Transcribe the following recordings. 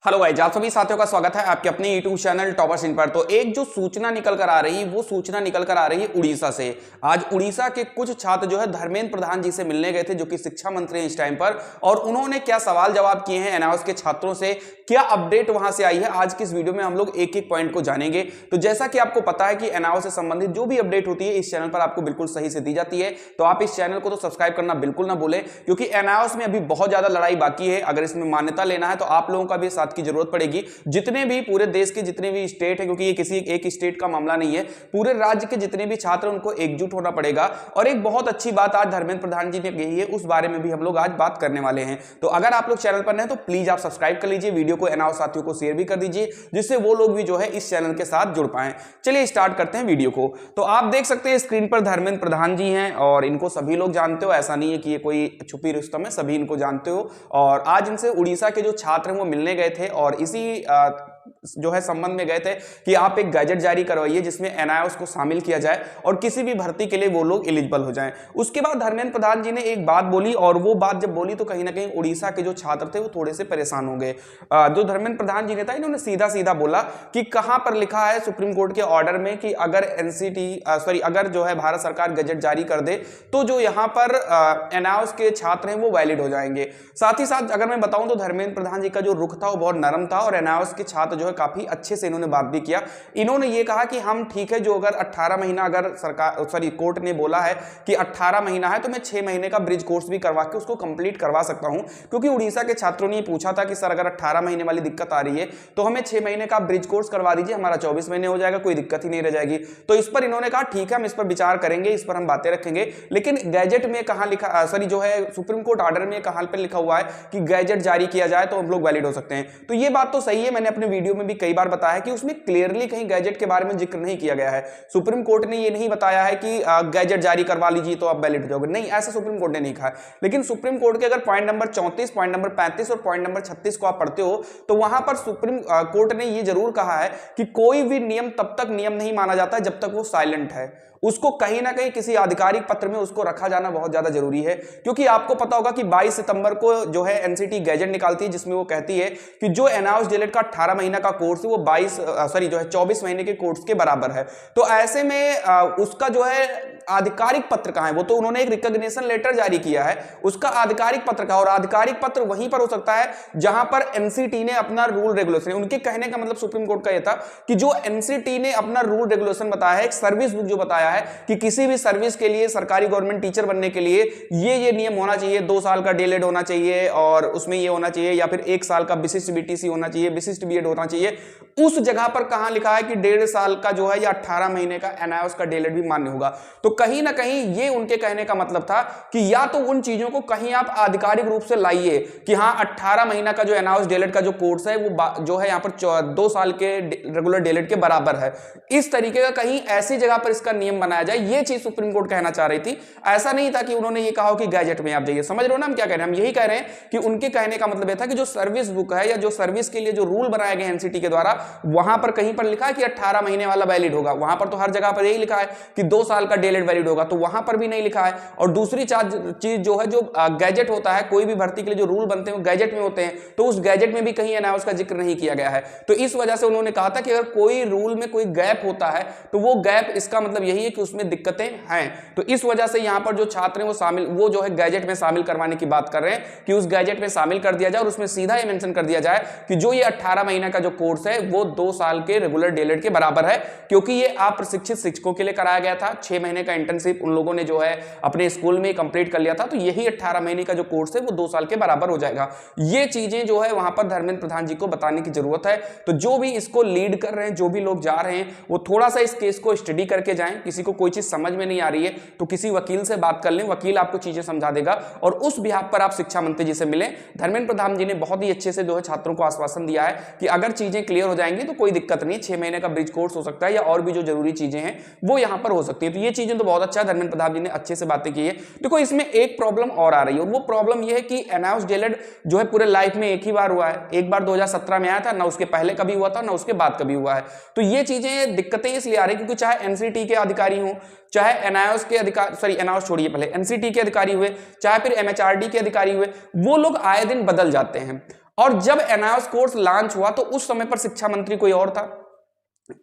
Hello guys, आप सभी साथियों का स्वागत है आपके अपने यूट्यूब चैनल टॉपर्स इन पर। तो एक जो सूचना निकल कर आ रही है वो सूचना निकल कर आ रही है उड़ीसा से। आज उड़ीसा के कुछ छात्र जो है धर्मेंद्र प्रधान जी से मिलने गए थे, जो कि शिक्षा मंत्री हैं इस टाइम पर, और उन्होंने क्या सवाल जवाब किए हैं एनआईओएस के छात्रों से, क्या अपडेट वहां से आई है, आज की इस वीडियो में हम लोग एक एक पॉइंट को जानेंगे। तो जैसा कि आपको पता है कि एनआईओएस से संबंधित जो भी अपडेट होती है इस चैनल पर आपको बिल्कुल सही से दी जाती है, तो आप इस चैनल को तो सब्सक्राइब करना बिल्कुल ना भूलें, क्योंकि एनआईओएस में अभी बहुत ज्यादा लड़ाई बाकी है। अगर इसमें मान्यता लेना है तो आप लोगों का भी साथ की जरूरत पड़ेगी। जितने भी पूरे देश के जितने भी स्टेट है, क्योंकि ये किसी एक स्टेट का मामला नहीं है, पूरे राज्य के जितने भी छात्र उनको एकजुट होना पड़ेगा। और एक बहुत अच्छी बात आज धर्मेंद्र प्रधान जी ने कही है, उस बारे में भी हम लोग आज बात करने वाले हैं। तो अगर आप लोग चैनल पर नए हैं तो प्लीज आप सब्सक्राइब कर लीजिए, वीडियो को एनआईओएस साथियों को शेयर भी कर दीजिए, जिससे वो लोग भी जो है इस चैनल के साथ जुड़ पाए। चलिए स्टार्ट करते हैं वीडियो को। तो आप देख सकते हैं स्क्रीन पर धर्मेंद्र प्रधान जी हैं, और इनको सभी लोग जानते हो, ऐसा नहीं है कि ये कोई छुपी रुस्तम है, सभी इनको जानते हो। और आज इनसे उड़ीसा के जो छात्र हैं वो मिलने गए थे, और इसी जो है संबंध में गए थे कि आप एक गैजेट जारी करवाइए जिसमें एनआईओएस को शामिल किया जाए और किसी भी भर्ती के लिए वो लोग एलिजिबल हो जाएं। उसके बाद धर्मेंद्र प्रधान जी ने एक बात बोली, और वो बात जब बोली तो कहीं ना कहीं उड़ीसा के जो छात्र थे वो थोड़े से परेशान हो गए। जो धर्मेंद्र प्रधान जी ने था, इन्होंने सीधा सीधा बोला कि कहां पर लिखा है सुप्रीम कोर्ट के ऑर्डर में कि अगर अगर जो है भारत सरकार गैजेट जारी कर दे तो जो यहां पर एनआईओएस के छात्र हैं वो वैलिड हो जाएंगे। साथ ही साथ अगर मैं बताऊं तो धर्मेंद्र प्रधान जी का जो रुख था वो बहुत नरम था, और एनआईओएस के छात्र जो है काफी अच्छे से इन्होंने बात भी किया। इन्होंने ये कहा कि हम ठीक है, जो अगर 18 महीना अगर कोर्ट ने बोला है कि 18 महीना है तो मैं 6 महीने का ब्रिज कोर्स भी करवा के उसको कंप्लीट करवा सकता हूं, क्योंकि उड़ीसा के छात्रों ने ये पूछा था कि सर अगर 18 महीने वाली दिक्कत आ रही है तो हमें 6 महीने का ब्रिज कोर्स करवा दीजिए, हमारा 24 महीने हो जाएगा, कोई दिक्कत ही नहीं रह जाएगी। तो इस पर इन्होंने कहा ठीक है, हम इस पर विचार करेंगे, इस पर हम बातें रखेंगे, लेकिन गैजेट में कहां लिखा जो है सुप्रीम कोर्ट ऑर्डर में कहां पर लिखा हुआ है कि गैजेट जारी किया जाए तो हम लोग वैलिड हो सकते हैं। तो ये बात तो सही है, मैंने अपने वीडियो में भी कई बार बताया है कि उसमें क्लियरली कहीं गैजेट के बारे में जिक्र नहीं किया गया है। सुप्रीम कोर्ट ने ये नहीं बताया है कि गैजेट जारी करवा लीजिए तो आप वैलिड हो जाओगे, नहीं, ऐसा सुप्रीम कोर्ट ने नहीं कहा। लेकिन सुप्रीम कोर्ट के अगर पॉइंट नंबर 34, पॉइंट नंबर 35 और पॉइंट नंबर 36 को आप पढ़ते हो तो वहां पर सुप्रीम कोर्ट ने ये जरूर कहा है कि कोई भी नियम तब तक नियम नहीं माना जाता जब तक वो साइलेंट है, उसको कहीं ना कहीं किसी आधिकारिक पत्र में उसको रखा जाना बहुत ज्यादा जरूरी है। क्योंकि आपको पता होगा कि 22 सितंबर को जो है एनसीटी गैजेट निकालती है, जिसमें वो कहती है कि जो एनआईओएस डीएलएड का 18 महीना का कोर्स है वो 24 महीने के कोर्स के बराबर है। तो ऐसे में उसका जो है आधिकारिक पत्र कहां है, वो तो उन्होंने एक रिकॉग्निशन लेटर जारी किया है, उसका आधिकारिक पत्र कहां, और आधिकारिक पत्र वहीं पर हो सकता है जहां पर एनसीटी ने अपना रूल रेगुलेशन, उनके कहने का मतलब सुप्रीम कोर्ट का यह था कि जो एनसीटी ने अपना रूल रेगुलेशन बताया है, एक सर्विस बुक जो बताया है कि किसी भी सर्विस के लिए, सरकारी गवर्नमेंट टीचर बनने के लिए ये नियम होना चाहिए, 2 साल का डीएलएड होना चाहिए, और उसमें ये होना चाहिए, या फिर 1 साल का विशिष्ट बीटीसी होना चाहिए, विशिष्ट बीएड होना चाहिए। उस जगह पर कहां लिखा है कि 1.5 साल का जो है या 18 महीने का एनआईओएस का डीएलएड भी मान्य होगा। तो कहीं ना कहीं ये उनके कहने का मतलब था कि या तो उन चीजों को कहीं आप आधिकारिक रूप से लाइए कि हां 18 महीना का जो एनआईओएस डीएलएड का जो कोर्स है वो जो है यहां पर 2 साल के रेगुलर डीएलएड के बराबर है, इस तरीके का कहीं ऐसी जगह पर इसका नियम बनाया जाए। ये चीज सुप्रीम कोर्ट कहना चाह रही थी, ऐसा नहीं था कि उन्होंने ये कहा कि गैजेट में आप जाइए। समझ रहे हो ना हम क्या कह रहे हैं? हम यही कह रहे हैं कि उनके कहने का मतलब यह था कि जो सर्विस बुक है या जो सर्विस के लिए जो रूल बनाए गए एनसीटी के द्वारा, वहां पर कहीं पर लिखा है कि 18 महीने वाला वैलिड होगा, वहां पर तो हर जगह पर यही लिखा है कि 2 साल का डीएलएड वैलिड होगा, तो वहां पर भी नहीं लिखा है। और दूसरी चीज जो है, जो गैजेट होता है, कोई भी भर्ती के लिए जो रूल बनते हैं वो गैजेट में होते हैं, तो उस गैजेट में भी कहीं एनआईओएस का जिक्र नहीं किया गया है। तो इस वजह से उन्होंने कहा था कि अगर कोई रूल में कोई गैप होता है तो वो गैप, इसका मतलब यही है कि उसमें दिक्कतें हैं। तो इस वजह से यहां पर जो छात्र हैं वो जो है गैजेट में शामिल करवाने की बात कर रहे हैं कि उस गैजेट में शामिल कर दिया जाए, और उसमें सीधा ये मेंशन कर दिया जाए कि जो ये 18 महीने का जो कोर्स है वो 2 साल के रेगुलर डीएलएड के बराबर है। क्योंकि ये अप्रशिक्षित शिक्षकों के लिए कराया गया था, 6 महीने का इंटर्नशिप उन लोगों ने जो है अपने स्कूल में कंप्लीट कर लिया था, तो यही 18 महीने का जो कोर्स है वो 2 साल के बराबर हो जाएगा। ये चीजें जो है वहां पर धर्मेंद्र प्रधान जी को बताने की जरूरत है। तो जो भी इसको लीड कर रहे हैं, जो भी लोग जा रहे हैं, वो थोड़ा सा इस केस को स्टडी करके जाएं। किसी को कोई चीज समझ में नहीं आ रही है तो किसी वकील से बात कर लें, वकील आपको चीजें समझा देगा, और उस बिहाफ पर आप शिक्षा मंत्री जी से मिलें। धर्मेंद्र प्रधान जी ने बहुत ही अच्छे से जो है छात्रों को आश्वासन दिया है कि अगर चीजें क्लियर हो जाएंगी तो कोई दिक्कत नहीं, 6 महीने का ब्रिज कोर्स हो सकता है, या और भी जो जरूरी चीजें हैं वो यहां पर हो सकती है। तो ये चीजें तो बहुत अच्छा है, धर्मेंद्र प्रधान जी ने अच्छे से बातें की है। देखो इसमें एक प्रॉब्लम और आ रही है, और वो प्रॉब्लम ये है कि एनआईओएस डीएलएड जो है पूरे लाइफ में एक ही बार हुआ है। एक बार 2017 में आया था, ना उसके पहले कभी हुआ था, ना उसके बाद कभी हुआ है। तो ये चीजें दिक्कतें इसलिए आ रही है क्योंकि चाहे एनसीटी के अधिकारी हो, चाहे एनआईओएस के अधिकारी, एनआईओएस छोड़िए, पहले एनसीटी के अधिकारी हुए, चाहे फिर एमएचआरडी के अधिकारी हुए, वो लोग आए दिन बदल जाते हैं। और जब एनायोस कोर्स लॉन्च हुआ तो उस समय पर शिक्षा मंत्री कोई और था,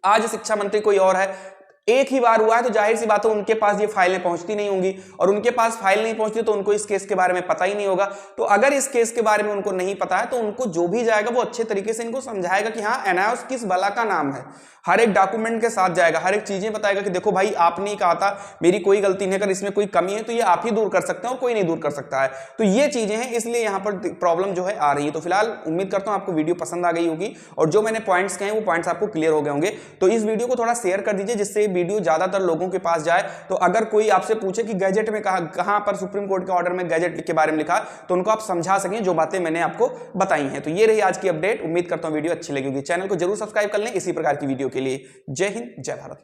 आज शिक्षा मंत्री कोई और है। एक ही बार हुआ है तो जाहिर सी बात है उनके पास ये फाइलें पहुंचती नहीं होंगी, और उनके पास फाइल नहीं पहुंचती तो उनको इस केस के बारे में पता ही नहीं होगा। तो अगर इस केस के बारे में उनको नहीं पता है तो उनको जो भी जाएगा वो अच्छे तरीके से इनको समझाएगा कि हाँ एनायोस किस बला का नाम है, हर एक डॉक्यूमेंट के साथ जाएगा, हर एक चीजें बताएगा कि देखो भाई आपने ही कहा था, मेरी कोई गलती नहीं, अगर इसमें कोई कमी है तो ये आप ही दूर कर सकते हैं और कोई नहीं दूर कर सकता है। तो ये चीजें हैं, इसलिए यहाँ पर प्रॉब्लम जो है आ रही है। तो फिलहाल उम्मीद करता हूँ आपको वीडियो पसंद आ गई होगी और जो मैंने पॉइंट्स कहे वो पॉइंट्स आपको क्लियर हो गए होंगे। तो इस वीडियो को थोड़ा शेयर कर दीजिए जिससे वीडियो ज्यादातर लोगों के पास जाए। तो अगर कोई आपसे पूछे कि गैजेट में कहां पर सुप्रीम कोर्ट के ऑर्डर में गैजेट के बारे में लिखा, तो उनको आप समझा सकें जो बातें मैंने आपको बताई हैं। तो ये रही आज की अपडेट, उम्मीद करता हूं वीडियो अच्छी लगी होगी। चैनल को जरूर सब्सक्राइब कर लें इसी प्रकार की वीडियो के लिए। जय हिंद, जय भारत।